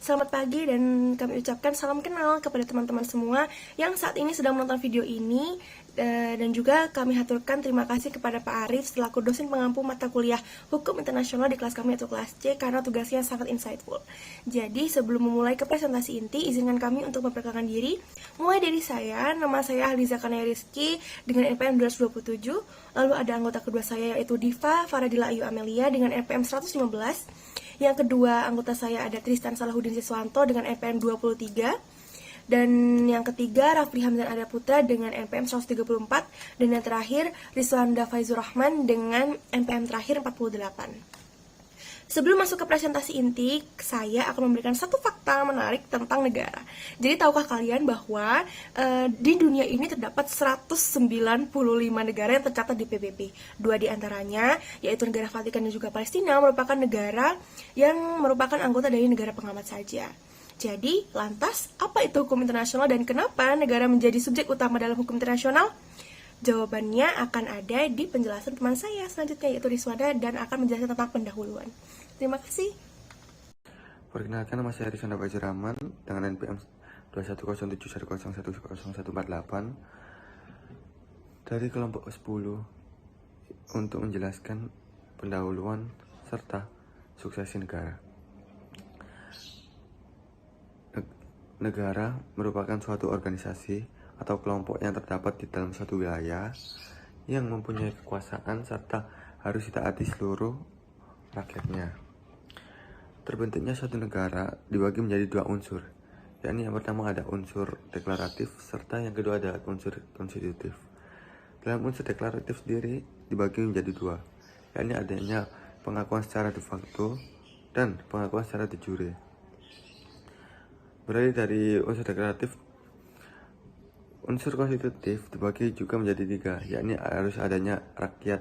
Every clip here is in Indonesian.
Selamat pagi dan kami ucapkan salam kenal kepada teman-teman semua yang saat ini sedang menonton video ini. Dan juga kami haturkan terima kasih kepada Pak Arif selaku dosen pengampu mata kuliah Hukum Internasional di kelas kami yaitu kelas C karena tugasnya sangat insightful. Jadi sebelum memulai ke presentasi inti, izinkan kami untuk memperkenalkan diri. Mulai dari saya, nama saya Ahliza Kanaya Rizky dengan NPM 227. Lalu ada anggota kedua saya yaitu Diva Faradila Ayu Amelia dengan NPM 115. Yang kedua anggota saya ada Tristan Salahuddin Siswanto dengan NPM 23. Dan yang ketiga Rafli Hamdan Arya Putra dengan NPM 134. Dan yang terakhir Rizwanda Faizur Rahman dengan NPM terakhir 48. Sebelum masuk ke presentasi inti, saya akan memberikan satu fakta menarik tentang negara. Jadi tahukah kalian bahwa di dunia ini terdapat 195 negara yang tercatat di PBB. Dua di antaranya, yaitu negara Vatikan dan juga Palestina, merupakan negara yang merupakan anggota dari negara pengamat saja. Jadi, lantas apa itu hukum internasional dan kenapa negara menjadi subjek utama dalam hukum internasional? Jawabannya akan ada di penjelasan teman saya selanjutnya yaitu Rizwanda dan akan menjelaskan tentang pendahuluan. Terima kasih. Perkenalkan, nama saya Rizwanda Faizur Rahman dengan NPM 2107101148 dari kelompok 10 untuk menjelaskan pendahuluan serta suksesi negara. Negara merupakan suatu organisasi atau kelompok yang terdapat di dalam suatu wilayah yang mempunyai kekuasaan serta harus ditaati seluruh rakyatnya. Terbentuknya suatu negara dibagi menjadi dua unsur, yakni yang pertama ada unsur deklaratif serta yang kedua ada unsur konstitutif. Dalam unsur deklaratif sendiri dibagi menjadi dua, yakni adanya pengakuan secara de facto dan pengakuan secara de jure. Beralih dari unsur deklaratif, unsur konstitutif dibagi juga menjadi tiga, yakni harus adanya rakyat,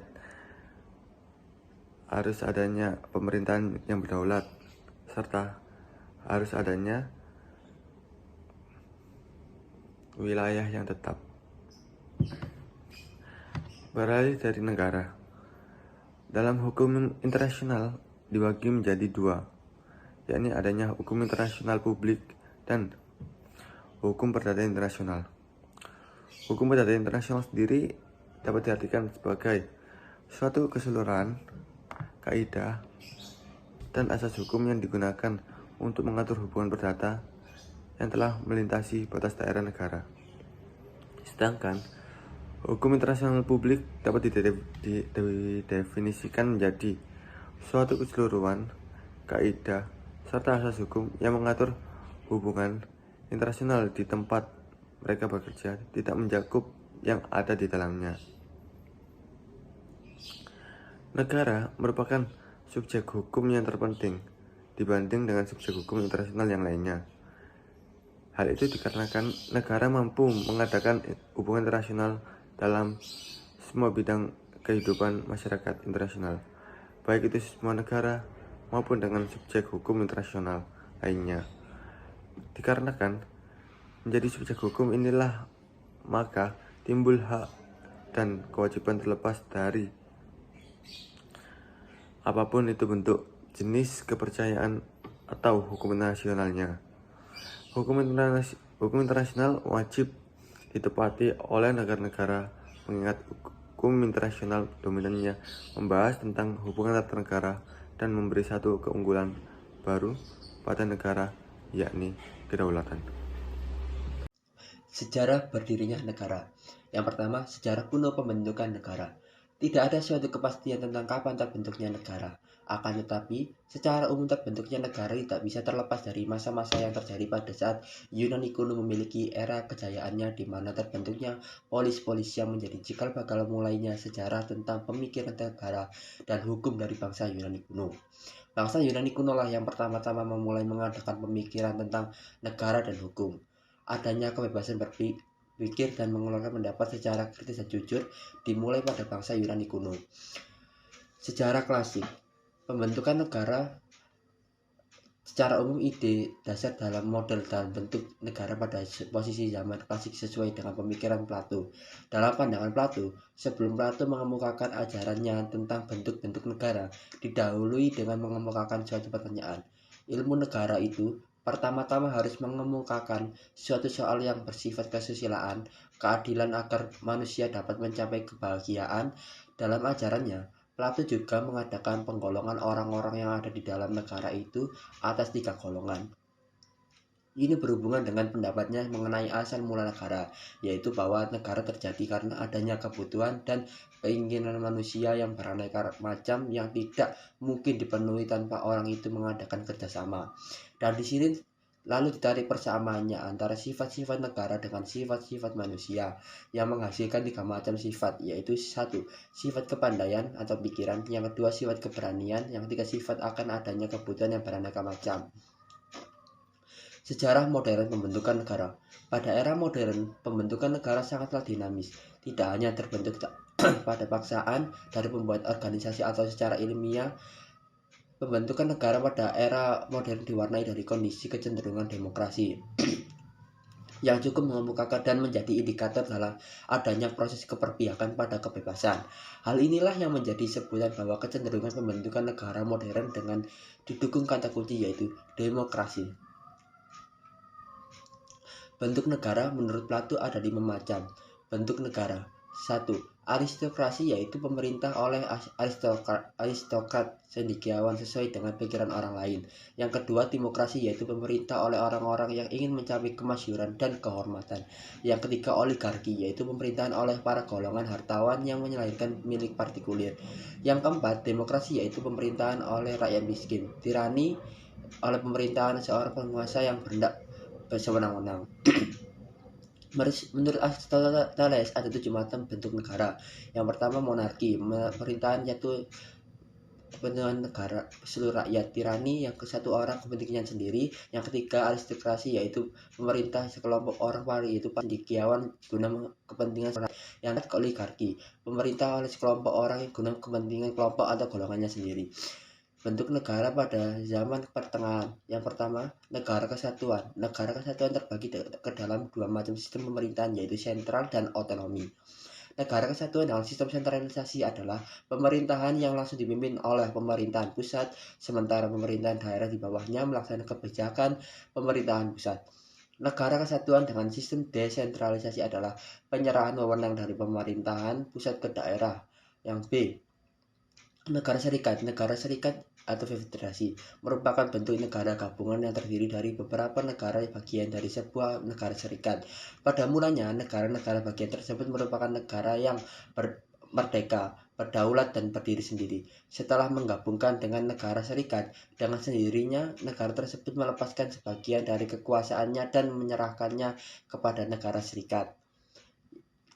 harus adanya pemerintahan yang berdaulat, serta harus adanya wilayah yang tetap. Beralih dari negara, dalam hukum internasional dibagi menjadi dua, yakni adanya hukum internasional publik dan hukum perdata internasional. Hukum perdata internasional sendiri dapat diartikan sebagai suatu keseluruhan, kaidah, dan asas hukum yang digunakan untuk mengatur hubungan perdata yang telah melintasi batas daerah negara. Sedangkan hukum internasional publik dapat didefinisikan menjadi suatu keseluruhan, kaidah, serta asas hukum yang mengatur hubungan internasional di tempat mereka bekerja, tidak mencakup yang ada di dalamnya. Negara merupakan subjek hukum yang terpenting dibanding dengan subjek hukum internasional yang lainnya. Hal itu dikarenakan negara mampu mengadakan hubungan internasional dalam semua bidang kehidupan masyarakat internasional, baik itu semua negara maupun dengan subjek hukum internasional lainnya. Dikarenakan menjadi subjek hukum inilah maka timbul hak dan kewajiban terlepas dari apapun itu bentuk, jenis kepercayaan atau hukum nasionalnya. Hukum internasional wajib ditepati oleh negara-negara mengingat hukum internasional dominannya membahas tentang hubungan antar negara dan memberi satu keunggulan baru pada negara, yakni kedaulatan. Sejarah berdirinya negara. Yang pertama, sejarah kuno pembentukan negara. Tidak ada suatu kepastian tentang kapan terbentuknya negara. Akan tetapi, secara umum terbentuknya negara tidak bisa terlepas dari masa-masa yang terjadi pada saat Yunani kuno memiliki era kejayaannya di mana terbentuknya polis-polis yang menjadi cikal bakal mulainya sejarah tentang pemikiran negara dan hukum dari bangsa Yunani kuno. Bangsa Yunani kuno lah yang pertama-tama memulai mengadakan pemikiran tentang negara dan hukum. Adanya kebebasan berpikir dan mengeluarkan pendapat secara kritis dan jujur dimulai pada bangsa Yunani kuno. Sejarah klasik pembentukan negara. Secara umum ide dasar dalam model dan bentuk negara pada posisi zaman klasik sesuai dengan pemikiran Plato. Dalam pandangan Plato, sebelum Plato mengemukakan ajarannya tentang bentuk-bentuk negara, didahului dengan mengemukakan suatu pertanyaan. Ilmu negara itu pertama-tama harus mengemukakan suatu soal yang bersifat kesusilaan, keadilan agar manusia dapat mencapai kebahagiaan. Dalam ajarannya, Plato juga mengadakan penggolongan orang-orang yang ada di dalam negara itu atas 3 golongan. Ini berhubungan dengan pendapatnya mengenai asal mula negara, yaitu bahwa negara terjadi karena adanya kebutuhan dan keinginan manusia yang beraneka macam yang tidak mungkin dipenuhi tanpa orang itu mengadakan kerjasama. Dan di sini lalu ditarik persamaannya antara sifat-sifat negara dengan sifat-sifat manusia yang menghasilkan 3 macam sifat, yaitu 1. Sifat kepandaian atau pikiran, yang kedua sifat keberanian, yang ketiga sifat akan adanya kebutuhan yang beraneka macam. Sejarah modern pembentukan negara. Pada era modern, pembentukan negara sangatlah dinamis, tidak hanya terbentuk pada paksaan dari pembuat organisasi atau secara ilmiah. Pembentukan negara pada era modern diwarnai dari kondisi kecenderungan demokrasi yang cukup mengemukakan dan menjadi indikator dalam adanya proses keperpihakan pada kebebasan. Hal inilah yang menjadi sebutan bahwa kecenderungan pembentukan negara modern dengan didukung kata kunci yaitu demokrasi. Bentuk negara menurut Plato ada 5 macam. Bentuk negara. 1. Aristokrasi, yaitu pemerintah oleh aristokrat cendekiawan sesuai dengan pikiran orang lain. Yang kedua, demokrasi, yaitu pemerintah oleh orang-orang yang ingin mencapai kemasyhuran dan kehormatan. Yang ketiga, oligarki, yaitu pemerintahan oleh para golongan hartawan yang menyalahkan milik partikulir. Yang keempat, demokrasi, yaitu pemerintahan oleh rakyat miskin. Tirani oleh pemerintahan seorang penguasa yang berhendak bersewenang-wenang. Menurut Aristoteles ada 7 macam bentuk negara. Yang pertama, monarki, pemerintahan yaitu kepentingan negara seluruh rakyat. Tirani, yang ke-1 orang kepentingan sendiri. Yang ketiga, aristokrasi, yaitu pemerintah sekelompok orang yaitu cendekiawan guna kepentingan rakyat. Yang ketiga, oligarki, pemerintah oleh sekelompok orang guna kepentingan kelompok atau golongannya sendiri. Bentuk negara pada zaman pertengahan. Yang pertama, negara kesatuan. Negara kesatuan terbagi ke dalam 2 macam sistem pemerintahan, yaitu sentral dan otonomi. Negara kesatuan dengan sistem sentralisasi adalah pemerintahan yang langsung dipimpin oleh pemerintahan pusat, sementara pemerintahan daerah di bawahnya melaksanakan kebijakan pemerintahan pusat. Negara kesatuan dengan sistem desentralisasi adalah penyerahan wewenang dari pemerintahan pusat ke daerah. Yang B. Negara serikat. Negara serikat atau federasi merupakan bentuk negara gabungan yang terdiri dari beberapa negara bagian dari sebuah negara serikat. Pada mulanya, negara-negara bagian tersebut merupakan negara yang merdeka, berdaulat, dan berdiri sendiri. Setelah menggabungkan dengan negara serikat, dengan sendirinya negara tersebut melepaskan sebagian dari kekuasaannya dan menyerahkannya kepada negara serikat.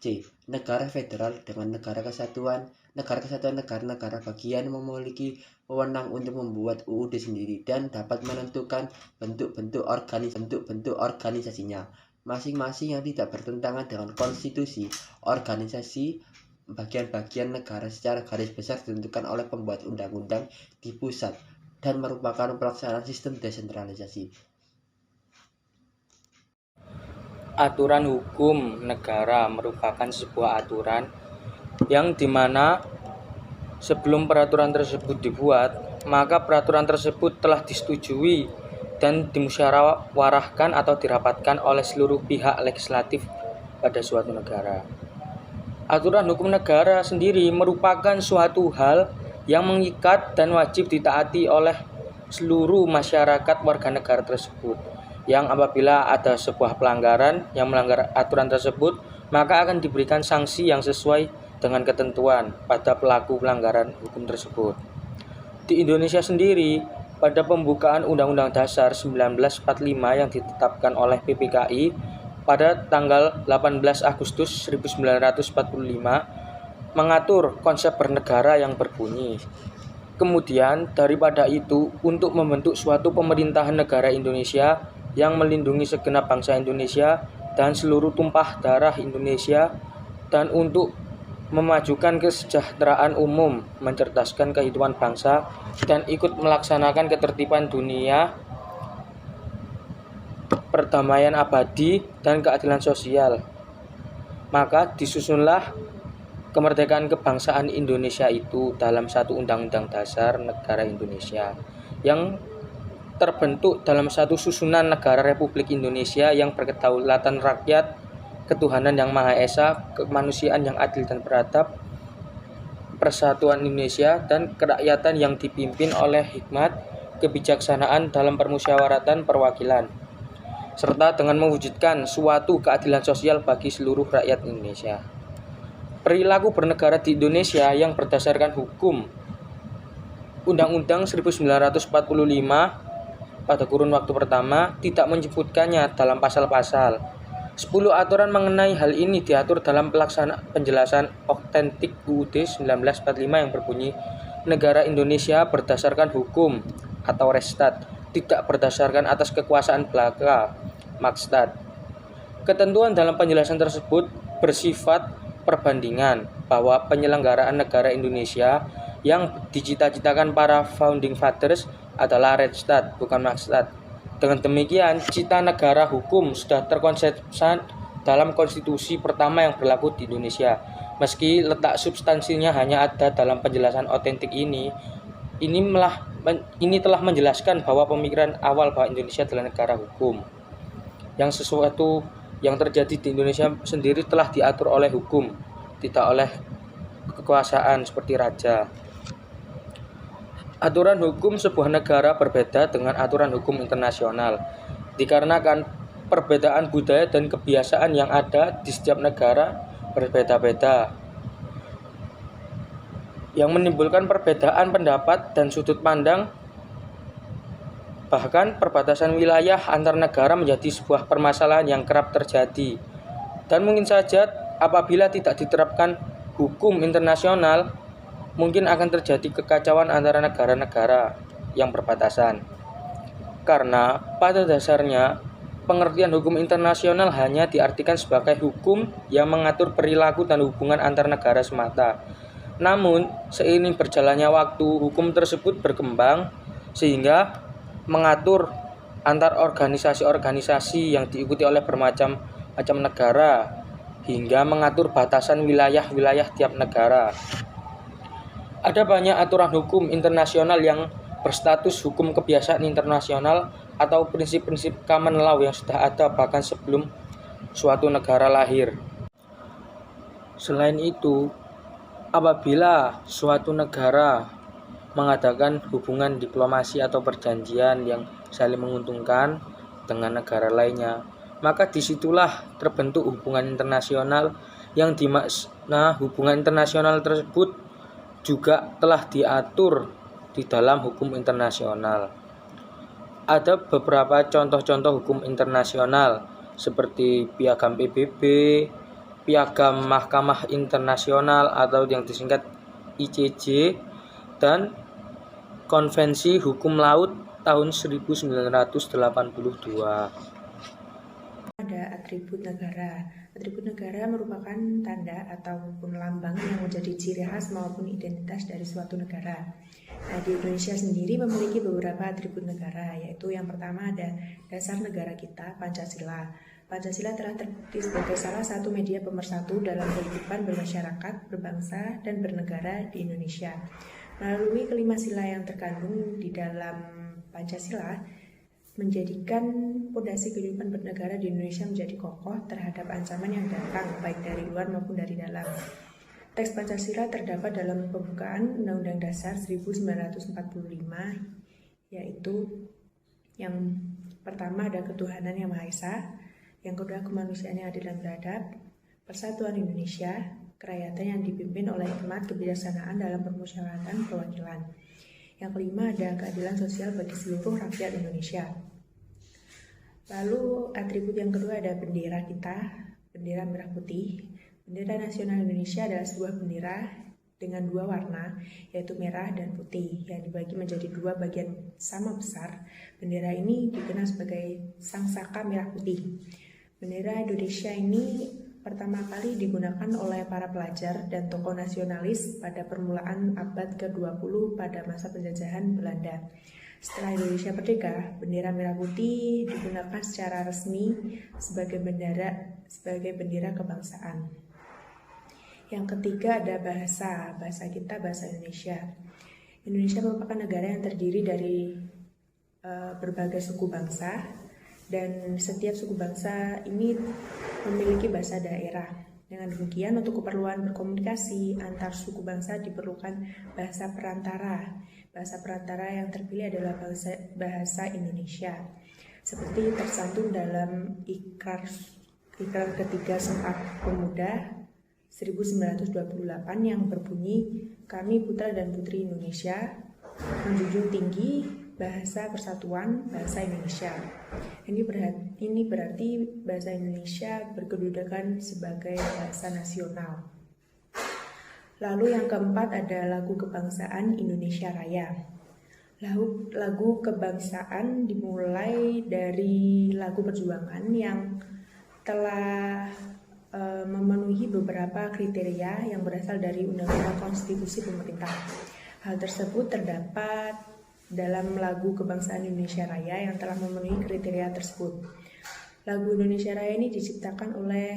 C. Negara federal dengan negara kesatuan. Negara kesatuan negara-negara bagian memiliki wewenang untuk membuat UUD sendiri dan dapat menentukan bentuk-bentuk organisasinya masing-masing yang tidak bertentangan dengan konstitusi. Organisasi bagian-bagian negara secara garis besar ditentukan oleh pembuat undang-undang di pusat dan merupakan pelaksanaan sistem desentralisasi. Aturan hukum negara merupakan sebuah aturan yang dimana sebelum peraturan tersebut dibuat, maka peraturan tersebut telah disetujui dan dimusyawarahkan atau dirapatkan oleh seluruh pihak legislatif pada suatu negara. Aturan hukum negara sendiri merupakan suatu hal yang mengikat dan wajib ditaati oleh seluruh masyarakat warga negara tersebut. Yang apabila ada sebuah pelanggaran yang melanggar aturan tersebut, maka akan diberikan sanksi yang sesuai dengan ketentuan pada pelaku pelanggaran hukum tersebut. Di Indonesia sendiri, pada pembukaan Undang-Undang Dasar 1945 yang ditetapkan oleh PPKI pada tanggal 18 Agustus 1945 mengatur konsep bernegara yang berbunyi. Kemudian daripada itu, untuk membentuk suatu pemerintahan negara Indonesia yang melindungi segenap bangsa Indonesia dan seluruh tumpah darah Indonesia, dan untuk memajukan kesejahteraan umum, mencerdaskan kehidupan bangsa, dan ikut melaksanakan ketertiban dunia, perdamaian abadi, dan keadilan sosial. Maka disusunlah kemerdekaan kebangsaan Indonesia itu dalam satu Undang-Undang Dasar Negara Indonesia yang terbentuk dalam satu susunan negara Republik Indonesia yang berkedaulatan rakyat, ketuhanan yang Maha Esa, kemanusiaan yang adil dan beradab, persatuan Indonesia, dan kerakyatan yang dipimpin oleh hikmat, kebijaksanaan dalam permusyawaratan perwakilan, serta dengan mewujudkan suatu keadilan sosial bagi seluruh rakyat Indonesia. Perilaku bernegara di Indonesia yang berdasarkan hukum Undang-Undang 1945 pada kurun waktu pertama tidak menyebutkannya dalam pasal-pasal. 10 aturan mengenai hal ini diatur dalam penjelasan otentik UUD 1945 yang berbunyi, negara Indonesia berdasarkan hukum atau restat, tidak berdasarkan atas kekuasaan belaka, makstat. Ketentuan dalam penjelasan tersebut bersifat perbandingan bahwa penyelenggaraan negara Indonesia yang dicita-citakan para founding fathers adalah restat, bukan makstat. Dengan demikian, cita negara hukum sudah terkonsepsi dalam konstitusi pertama yang berlaku di Indonesia. Meski letak substansinya hanya ada dalam penjelasan otentik ini telah menjelaskan bahwa pemikiran awal bahwa Indonesia adalah negara hukum. Yang sesuatu yang terjadi di Indonesia sendiri telah diatur oleh hukum, tidak oleh kekuasaan seperti raja. Aturan hukum sebuah negara berbeda dengan aturan hukum internasional, dikarenakan perbedaan budaya dan kebiasaan yang ada di setiap negara berbeda-beda, yang menimbulkan perbedaan pendapat dan sudut pandang. Bahkan perbatasan wilayah antar negara menjadi sebuah permasalahan yang kerap terjadi. Dan mungkin saja apabila tidak diterapkan hukum internasional, mungkin akan terjadi kekacauan antara negara-negara yang berbatasan. Karena pada dasarnya pengertian hukum internasional hanya diartikan sebagai hukum yang mengatur perilaku dan hubungan antar negara semata. Namun, seiring berjalannya waktu, hukum tersebut berkembang sehingga mengatur antar organisasi-organisasi yang diikuti oleh bermacam-macam negara, hingga mengatur batasan wilayah-wilayah tiap negara. Ada banyak aturan hukum internasional yang berstatus hukum kebiasaan internasional atau prinsip-prinsip common law yang sudah ada bahkan sebelum suatu negara lahir. Selain itu, apabila suatu negara mengadakan hubungan diplomasi atau perjanjian yang saling menguntungkan dengan negara lainnya, maka disitulah terbentuk hubungan internasional yang dimana hubungan internasional tersebut juga telah diatur di dalam hukum internasional. Ada beberapa contoh-contoh hukum internasional seperti Piagam PBB, Piagam Mahkamah Internasional atau yang disingkat ICJ, dan Konvensi Hukum Laut tahun 1982. Ada atribut negara. Atribut negara merupakan tanda ataupun lambang yang menjadi ciri khas maupun identitas dari suatu negara. Nah, di Indonesia sendiri memiliki beberapa atribut negara, yaitu yang pertama ada dasar negara kita, Pancasila. Pancasila telah terbukti sebagai salah satu media pemersatu dalam kehidupan bermasyarakat, berbangsa, dan bernegara di Indonesia. Melalui kelima sila yang terkandung di dalam Pancasila, menjadikan fondasi kehidupan bernegara di Indonesia menjadi kokoh terhadap ancaman yang datang, baik dari luar maupun dari dalam. Teks Pancasila terdapat dalam pembukaan Undang-Undang Dasar 1945, yaitu yang pertama ada ketuhanan yang Maha Esa, yang kedua kemanusiaan yang adil dan beradab, persatuan Indonesia, kerakyatan yang dipimpin oleh hikmat, kebijaksanaan dalam permusyawaratan perwakilan. Yang kelima ada keadilan sosial bagi seluruh rakyat Indonesia. Lalu atribut yang kedua ada bendera kita, bendera merah putih. Bendera nasional Indonesia adalah sebuah bendera dengan dua warna, yaitu merah dan putih, yang dibagi menjadi dua bagian sama besar. Bendera ini dikenal sebagai Sang Saka Merah Putih. Bendera Indonesia ini pertama kali digunakan oleh para pelajar dan tokoh nasionalis pada permulaan abad ke-20 pada masa penjajahan Belanda. Setelah Indonesia merdeka, bendera merah putih digunakan secara resmi sebagai bendera kebangsaan. Yang ketiga ada bahasa kita, bahasa Indonesia. Indonesia merupakan negara yang terdiri dari berbagai suku bangsa, dan setiap suku bangsa ini memiliki bahasa daerah. Dengan demikian, untuk keperluan berkomunikasi antar suku bangsa diperlukan bahasa perantara. Bahasa perantara yang terpilih adalah bahasa Indonesia, seperti tercantum dalam Ikrar ketiga Sumpah Pemuda 1928 yang berbunyi, "Kami putra dan putri Indonesia menjunjung tinggi bahasa persatuan bahasa Indonesia." Ini berarti bahasa Indonesia berkedudukan sebagai bahasa nasional. Lalu yang keempat ada lagu kebangsaan Indonesia Raya. Lagu kebangsaan dimulai dari lagu perjuangan yang telah memenuhi beberapa kriteria yang berasal dari Undang-Undang Konstitusi Pemerintah. Hal tersebut terdapat dalam lagu kebangsaan Indonesia Raya yang telah memenuhi kriteria tersebut. Lagu Indonesia Raya ini diciptakan oleh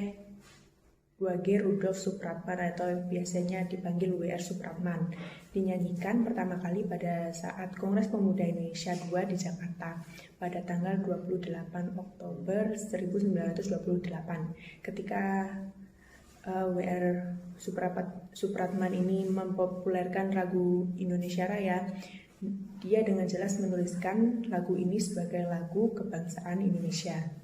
Wage Rudolf Supratman atau biasanya dipanggil WR Supratman. Dinyanyikan pertama kali pada saat Kongres Pemuda Indonesia II di Jakarta pada tanggal 28 Oktober 1928. Ketika WR Supratman ini mempopulerkan lagu Indonesia Raya, dia dengan jelas menuliskan lagu ini sebagai lagu kebangsaan Indonesia.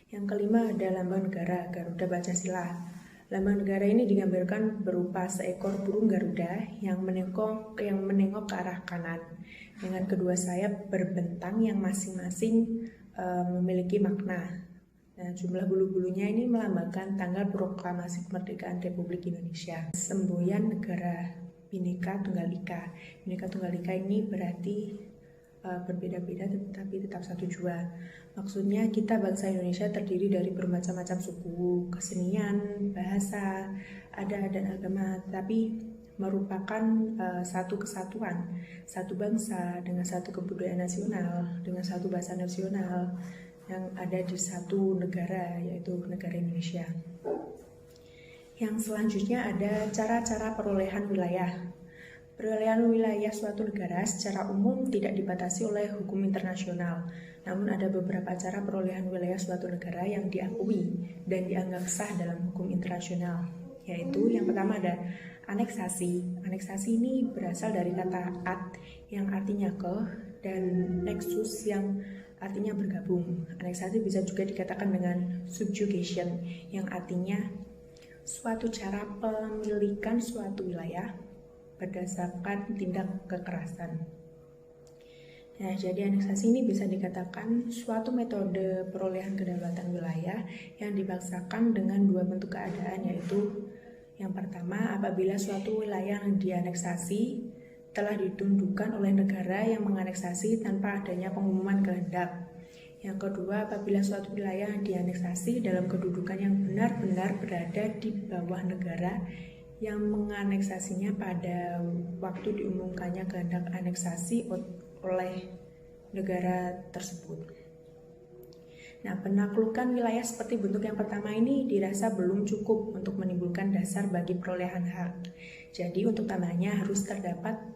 Yang kelima ada lambang negara, Garuda Pancasila. Lambang negara ini digambarkan berupa seekor burung Garuda yang menengok ke arah kanan dengan kedua sayap berbentang yang masing-masing memiliki makna. Nah, jumlah bulu-bulunya ini melambangkan tanggal proklamasi kemerdekaan Republik Indonesia. Semboyan negara Bhinneka Tunggal Ika. Bhinneka Tunggal Ika ini berarti berbeda-beda tetapi tetap satu jua. Maksudnya kita bangsa Indonesia terdiri dari bermacam-macam suku, kesenian, bahasa, adat dan agama, tapi merupakan satu kesatuan, satu bangsa dengan satu kebudayaan nasional, dengan satu bahasa nasional yang ada di satu negara, yaitu negara Indonesia. Yang selanjutnya ada cara-cara perolehan wilayah. Perolehan wilayah suatu negara secara umum tidak dibatasi oleh hukum internasional, namun ada beberapa cara perolehan wilayah suatu negara yang diakui dan dianggap sah dalam hukum internasional, yaitu yang pertama ada aneksasi. Aneksasi ini berasal dari kata ad yang artinya ke dan nexus yang artinya bergabung. Aneksasi bisa juga dikatakan dengan subjugation yang artinya suatu cara pemilikan suatu wilayah berdasarkan tindak kekerasan. Nah, jadi aneksasi ini bisa dikatakan suatu metode perolehan kedaulatan wilayah yang dipaksakan dengan dua bentuk keadaan, yaitu yang pertama, apabila suatu wilayah yang dianeksasi telah ditundukkan oleh negara yang menganeksasi tanpa adanya pengumuman kehendak. Yang kedua, apabila suatu wilayah yang dianeksasi dalam kedudukan yang benar-benar berada di bawah negara yang menganeksasinya pada waktu diumumkannya kehendak aneksasi oleh negara tersebut. Nah, penaklukan wilayah seperti bentuk yang pertama ini dirasa belum cukup untuk menimbulkan dasar bagi perolehan hak. Jadi untuk tambahannya harus terdapat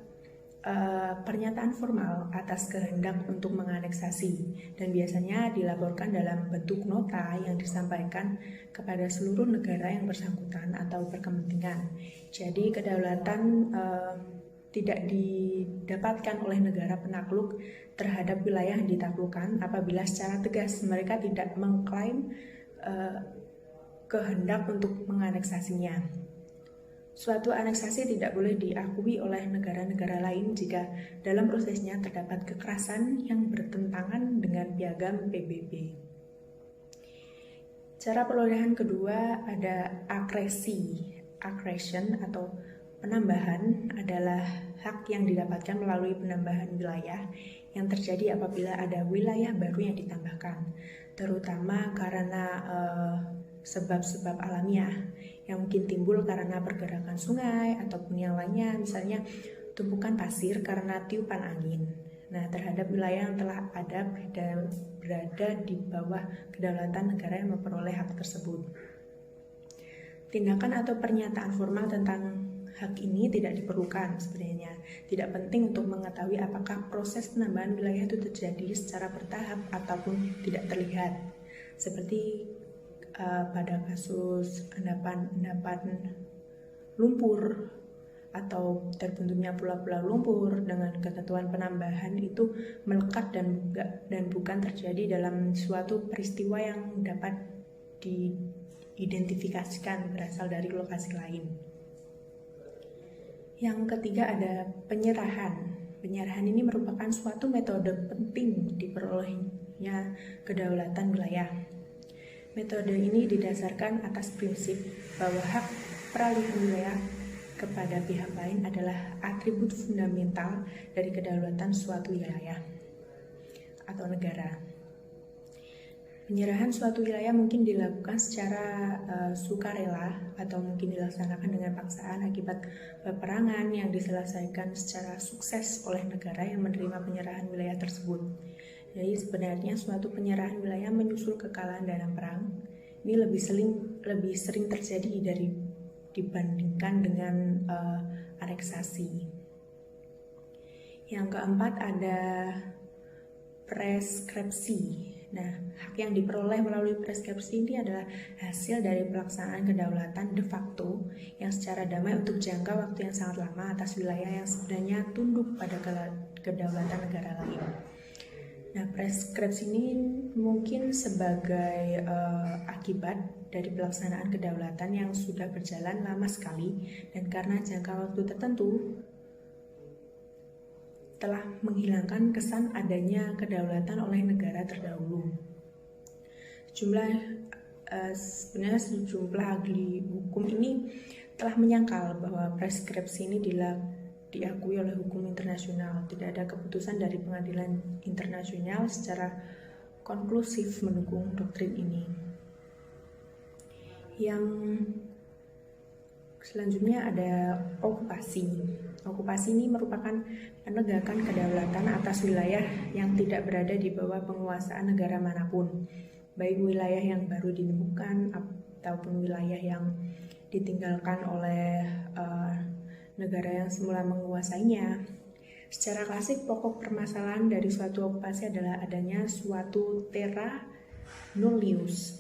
pernyataan formal atas kehendak untuk menganeksasi dan biasanya dilaporkan dalam bentuk nota yang disampaikan kepada seluruh negara yang bersangkutan atau berkepentingan. Jadi kedaulatan tidak didapatkan oleh negara penakluk terhadap wilayah yang ditaklukkan apabila secara tegas mereka tidak mengklaim kehendak untuk menganeksasinya. Suatu aneksasi tidak boleh diakui oleh negara-negara lain jika dalam prosesnya terdapat kekerasan yang bertentangan dengan piagam PBB. Cara perolehan kedua ada akresi. Accretion atau penambahan adalah hak yang didapatkan melalui penambahan wilayah yang terjadi apabila ada wilayah baru yang ditambahkan, terutama karena sebab-sebab alamiah yang mungkin timbul karena pergerakan sungai ataupun yang lainnya, misalnya tumpukan pasir karena tiupan angin. Nah, terhadap wilayah yang telah ada berada di bawah kedaulatan negara yang memperoleh hak tersebut. Tindakan atau pernyataan formal tentang hak ini tidak diperlukan sebenarnya. Tidak penting untuk mengetahui apakah proses penambahan wilayah itu terjadi secara bertahap ataupun tidak terlihat. Seperti pada kasus endapan lumpur atau terbentuknya pulau-pulau lumpur dengan ketentuan penambahan itu melekat dan bukan terjadi dalam suatu peristiwa yang dapat diidentifikasikan berasal dari lokasi lain. Yang ketiga ada penyerahan. Penyerahan ini merupakan suatu metode penting diperolehnya kedaulatan wilayah. Metode ini didasarkan atas prinsip bahwa hak peralihan wilayah kepada pihak lain adalah atribut fundamental dari kedaulatan suatu wilayah atau negara. Penyerahan suatu wilayah mungkin dilakukan secara sukarela atau mungkin dilaksanakan dengan paksaan akibat peperangan yang diselesaikan secara sukses oleh negara yang menerima penyerahan wilayah tersebut. Jadi sebenarnya suatu penyerahan wilayah menyusul kekalahan dalam perang ini lebih sering terjadi dibandingkan dengan aneksasi. Yang keempat ada preskripsi. Nah, hak yang diperoleh melalui preskripsi ini adalah hasil dari pelaksanaan kedaulatan de facto yang secara damai untuk jangka waktu yang sangat lama atas wilayah yang sebenarnya tunduk pada kedaulatan negara lain. Nah, preskripsi ini mungkin sebagai akibat dari pelaksanaan kedaulatan yang sudah berjalan lama sekali dan karena jangka waktu tertentu telah menghilangkan kesan adanya kedaulatan oleh negara terdahulu. Sebenarnya sejumlah ahli hukum ini telah menyangkal bahwa preskripsi ini diakui oleh hukum internasional. Tidak ada keputusan dari pengadilan internasional secara konklusif mendukung doktrin ini. Yang selanjutnya ada okupasi. Okupasi ini merupakan penegakan kedaulatan atas wilayah yang tidak berada di bawah penguasaan negara manapun, baik wilayah yang baru ditemukan ataupun wilayah yang ditinggalkan oleh negara yang semula menguasainya. Secara klasik, pokok permasalahan dari suatu okupasi adalah adanya suatu terra nullius.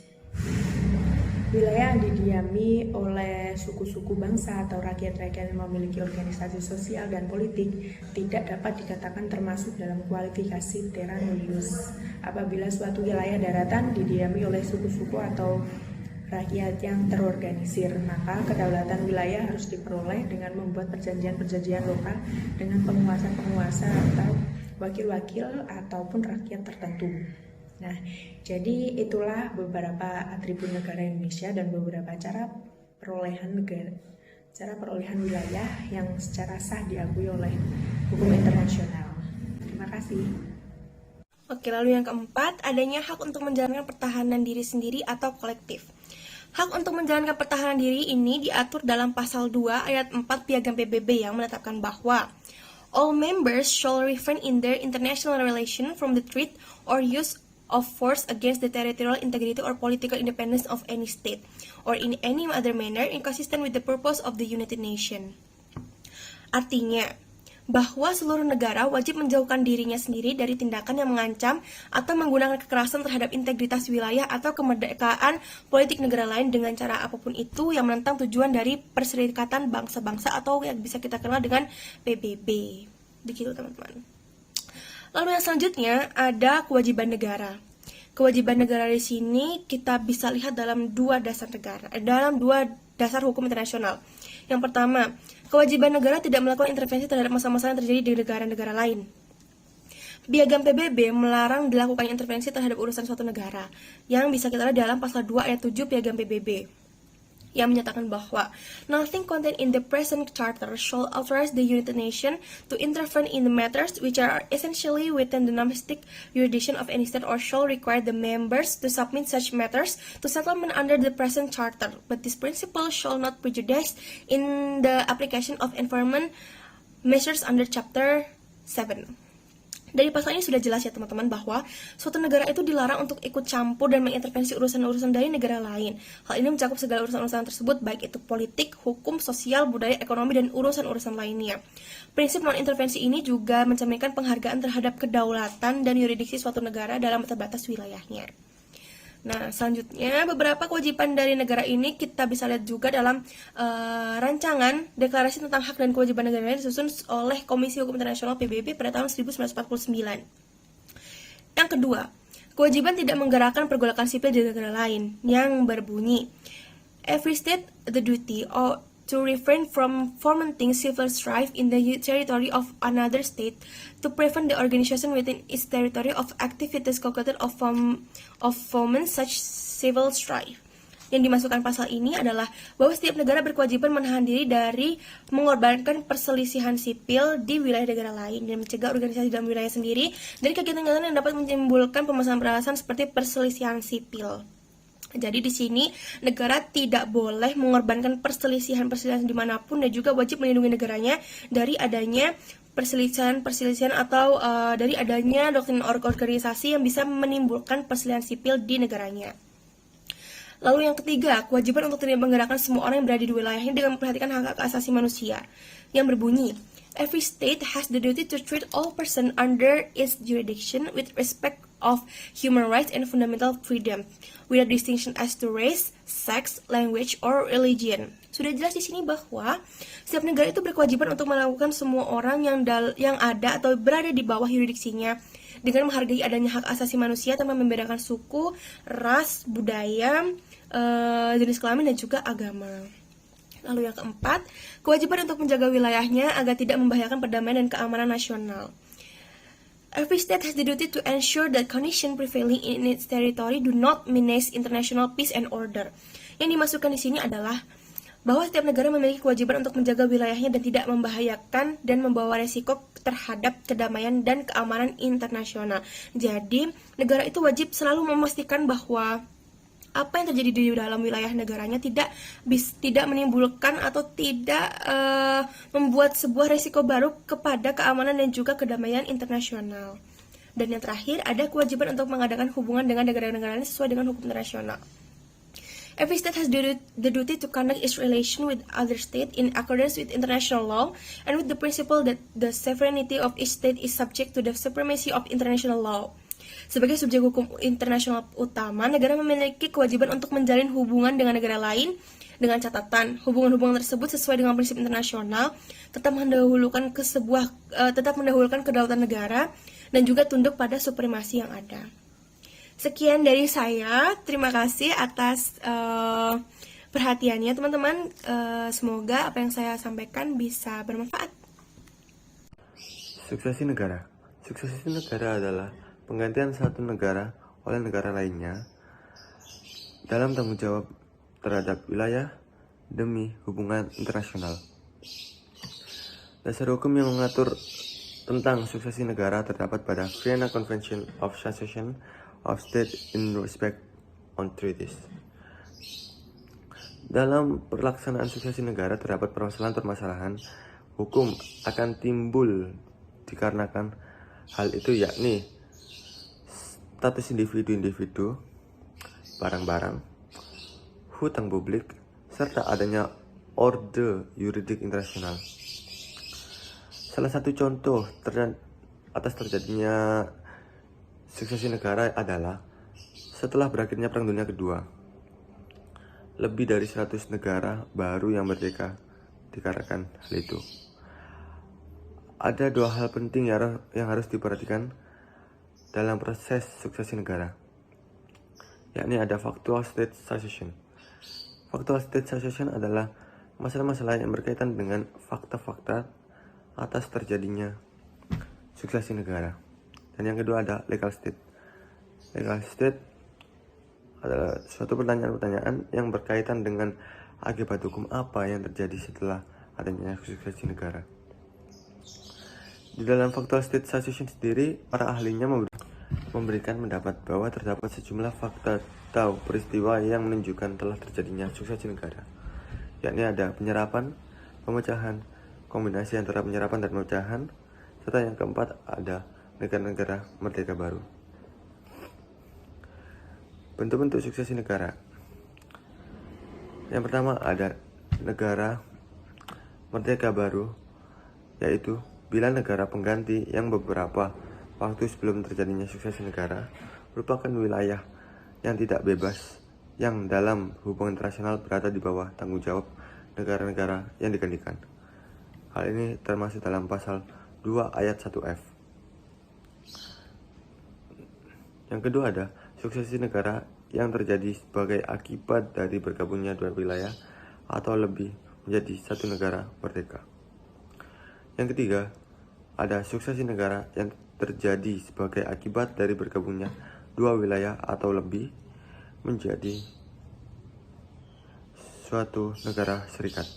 Wilayah yang didiami oleh suku-suku bangsa atau rakyat-rakyat yang memiliki organisasi sosial dan politik tidak dapat dikatakan termasuk dalam kualifikasi terra nullius. Apabila suatu wilayah daratan didiami oleh suku-suku atau rakyat yang terorganisir, maka kedaulatan wilayah harus diperoleh dengan membuat perjanjian-perjanjian lokal dengan penguasa-penguasa atau wakil-wakil ataupun rakyat tertentu. Nah, jadi itulah beberapa atribut negara Indonesia dan beberapa cara perolehan wilayah yang secara sah diakui oleh hukum internasional. Terima kasih. Oke, lalu yang keempat, adanya hak untuk menjalankan pertahanan diri sendiri atau kolektif. Hak untuk menjalankan pertahanan diri ini diatur dalam pasal 2 ayat 4 Piagam PBB yang menetapkan bahwa all members shall refrain in their international relation from the threat or use of force against the territorial integrity or political independence of any state, or in any other manner inconsistent with the purpose of the United Nations. Artinya, bahwa seluruh negara wajib menjauhkan dirinya sendiri dari tindakan yang mengancam atau menggunakan kekerasan terhadap integritas wilayah atau kemerdekaan politik negara lain dengan cara apapun itu yang menentang tujuan dari Perserikatan Bangsa-Bangsa atau yang bisa kita kenal dengan PBB. Begitu teman-teman. Lalu yang selanjutnya ada kewajiban negara. Kewajiban negara di sini kita bisa lihat dalam dua dasar hukum internasional. Yang pertama, kewajiban negara tidak melakukan intervensi terhadap masalah-masalah yang terjadi di negara-negara lain. Piagam PBB melarang dilakukannya intervensi terhadap urusan suatu negara, yang bisa kita lihat dalam pasal 2 ayat 7 Piagam PBB. Yang menyatakan bahwa nothing contained in the present charter shall authorize the United Nations to intervene in the matters which are essentially within the domestic jurisdiction of any state or shall require the members to submit such matters to settlement under the present charter, but this principle shall not prejudice in the application of environment measures under chapter 7. Dari pasal ini sudah jelas ya teman-teman bahwa suatu negara itu dilarang untuk ikut campur dan mengintervensi urusan-urusan dari negara lain. Hal ini mencakup segala urusan-urusan tersebut, baik itu politik, hukum, sosial, budaya, ekonomi, dan urusan-urusan lainnya. Prinsip non-intervensi ini juga mencerminkan penghargaan terhadap kedaulatan dan yurisdiksi suatu negara dalam batas wilayahnya. Nah, selanjutnya beberapa kewajiban dari negara ini kita bisa lihat juga dalam rancangan deklarasi tentang hak dan kewajiban negara yang disusun oleh Komisi Hukum Internasional PBB pada tahun 1949. Yang kedua, kewajiban tidak menggerakkan pergolakan sipil di negara lain yang berbunyi every state the duty or to refrain from fomenting civil strife in the territory of another state, to prevent the organization within its territory of activities calculated of foment such civil strife. Yang dimasukkan pasal ini adalah bahwa setiap negara berkewajiban menahan diri dari mengorbankan perselisihan sipil di wilayah negara lain dan mencegah organisasi dalam wilayah sendiri dari kegiatan-kegiatan yang dapat menimbulkan permasalahan seperti perselisihan sipil. Jadi di sini negara tidak boleh mengorbankan perselisihan dimanapun dan juga wajib melindungi negaranya dari adanya perselisihan atau dari adanya doktrin organisasi yang bisa menimbulkan perselisihan sipil di negaranya. Lalu yang ketiga, kewajiban untuk tidak menggerakkan semua orang yang berada di wilayahnya dengan memperhatikan hak asasi manusia yang berbunyi every state has the duty to treat all persons under its jurisdiction with respect of human rights and fundamental freedom, without distinction as to race, sex, language, or religion. Sudah jelas di sini bahwa setiap negara itu berkewajiban untuk melakukan semua orang yang ada atau berada di bawah yurisdiksinya dengan menghargai adanya hak asasi manusia tanpa membedakan suku, ras, budaya, jenis kelamin, dan juga agama. Lalu yang keempat, kewajiban untuk menjaga wilayahnya agar tidak membahayakan perdamaian dan keamanan nasional. Every state has the duty to ensure that conditions prevailing in its territory do not menace international peace and order. Yang dimasukkan di sini adalah bahwa setiap negara memiliki kewajiban untuk menjaga wilayahnya dan tidak membahayakan dan membawa resiko terhadap kedamaian dan keamanan internasional. Jadi, negara itu wajib selalu memastikan bahwa apa yang terjadi di dalam wilayah negaranya tidak menimbulkan atau tidak membuat sebuah resiko baru kepada keamanan dan juga kedamaian internasional. Dan yang terakhir, ada kewajiban untuk mengadakan hubungan dengan negara-negara lain sesuai dengan hukum internasional. Every state has the duty to conduct its relation with other state in accordance with international law and with the principle that the sovereignty of each state is subject to the supremacy of international law. Sebagai subjek hukum internasional utama, negara memiliki kewajiban untuk menjalin hubungan dengan negara lain dengan catatan hubungan-hubungan tersebut sesuai dengan prinsip internasional, tetap mendahulukan kedaulatan negara dan juga tunduk pada supremasi yang ada. Sekian dari saya, terima kasih atas perhatiannya teman-teman. Semoga apa yang saya sampaikan bisa bermanfaat. Suksesi negara. Suksesi negara adalah penggantian satu negara oleh negara lainnya dalam tanggung jawab terhadap wilayah demi hubungan internasional. Dasar hukum yang mengatur tentang suksesi negara terdapat pada Vienna Convention of Succession of States in Respect on Treaties. Dalam pelaksanaan suksesi negara terdapat permasalahan-permasalahan hukum akan timbul dikarenakan hal itu, yakni status individu-individu, barang-barang, hutang publik, serta adanya orde yuridik internasional. Salah satu contoh atas terjadinya suksesi negara adalah setelah berakhirnya Perang Dunia Kedua. Lebih dari 100 negara baru yang merdeka dikarenakan hal itu. Ada dua hal penting yang harus diperhatikan dalam proses suksesi negara, yakni ada factual state succession. Factual state succession adalah masalah-masalah yang berkaitan dengan fakta-fakta atas terjadinya suksesi negara. Dan yang kedua ada legal state. Legal state adalah suatu pertanyaan-pertanyaan yang berkaitan dengan akibat hukum apa yang terjadi setelah adanya suksesi negara. Di dalam factual state succession sendiri, para ahlinya memberikan pendapat bahwa terdapat sejumlah fakta atau peristiwa yang menunjukkan telah terjadinya suksesi negara, yakni ada penyerapan, pemecahan, kombinasi antara penyerapan dan pemecahan, serta yang keempat ada negara-negara merdeka baru. Bentuk-bentuk suksesi negara. Yang pertama ada negara merdeka baru, yaitu bila negara pengganti yang beberapa waktu sebelum terjadinya suksesi negara merupakan wilayah yang tidak bebas, yang dalam hubungan internasional berada di bawah tanggung jawab negara-negara yang digantikan. Hal ini termasuk dalam pasal 2 ayat 1F. Yang kedua ada suksesi negara yang terjadi sebagai akibat dari bergabungnya dua wilayah atau lebih menjadi satu negara merdeka. Yang ketiga, ada suksesi negara yang terjadi sebagai akibat dari bergabungnya dua wilayah atau lebih menjadi suatu negara serikat.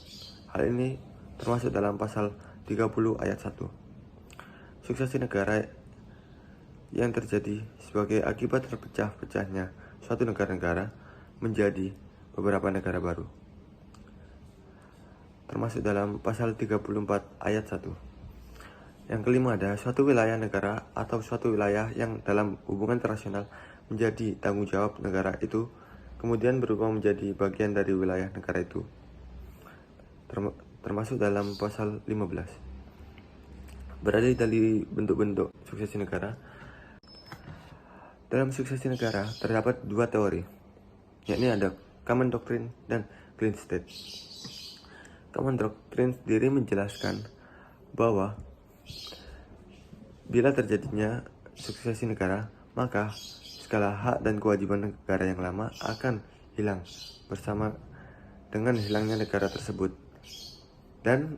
Hal ini termasuk dalam pasal 30 ayat 1. Suksesi negara yang terjadi sebagai akibat terpecah-pecahnya suatu negara-negara menjadi beberapa negara baru, termasuk dalam pasal 34 ayat 1. Yang kelima ada suatu wilayah negara atau suatu wilayah yang dalam hubungan internasional menjadi tanggung jawab negara itu, kemudian berubah menjadi bagian dari wilayah negara itu, termasuk dalam pasal 15. Beralih dari bentuk-bentuk suksesi negara. Dalam suksesi negara terdapat dua teori, yakni ada Common Doctrine dan Clean State. Common Doctrine sendiri menjelaskan bahwa bila terjadinya suksesi negara, maka segala hak dan kewajiban negara yang lama akan hilang bersama dengan hilangnya negara tersebut dan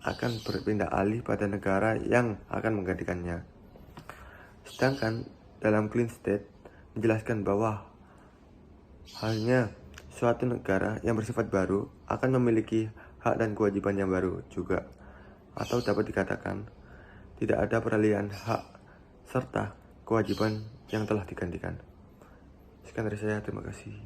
akan berpindah alih pada negara yang akan menggantikannya. Sedangkan dalam Clean State menjelaskan bahwa halnya suatu negara yang bersifat baru akan memiliki hak dan kewajiban yang baru juga, atau dapat dikatakan tidak ada peralihan hak serta kewajiban yang telah digantikan. Sekian dari saya, terima kasih.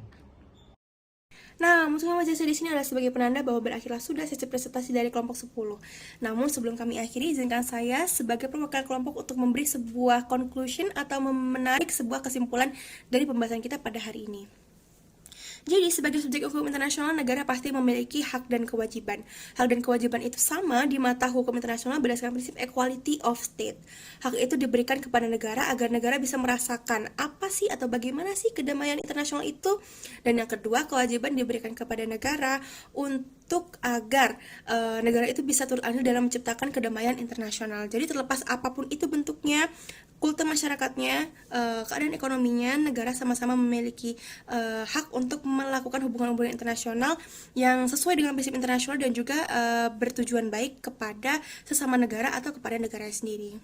Nah, munculnya majelis di sini adalah sebagai penanda bahwa berakhirlah sudah sesi presentasi dari kelompok 10. Namun sebelum kami akhiri, izinkan saya sebagai perwakilan kelompok untuk memberi sebuah conclusion atau menarik sebuah kesimpulan dari pembahasan kita pada hari ini. Jadi, sebagai subjek hukum internasional, negara pasti memiliki hak dan kewajiban. Hak dan kewajiban itu sama di mata hukum internasional berdasarkan prinsip equality of state. Hak itu diberikan kepada negara agar negara bisa merasakan apa sih atau bagaimana sih kedamaian internasional itu. Dan yang kedua, kewajiban diberikan kepada negara untuk agar negara itu bisa turut andil dalam menciptakan kedamaian internasional. Jadi terlepas apapun itu bentuknya, kultur masyarakatnya, keadaan ekonominya, negara sama-sama memiliki hak untuk melakukan hubungan-hubungan internasional yang sesuai dengan prinsip internasional dan juga bertujuan baik kepada sesama negara atau kepada negara sendiri.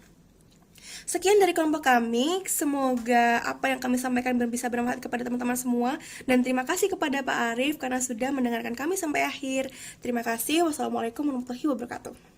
Sekian dari kelompok kami, semoga apa yang kami sampaikan bisa bermanfaat kepada teman-teman semua, dan terima kasih kepada Pak Arif karena sudah mendengarkan kami sampai akhir. Terima kasih. Wassalamualaikum warahmatullahi wabarakatuh.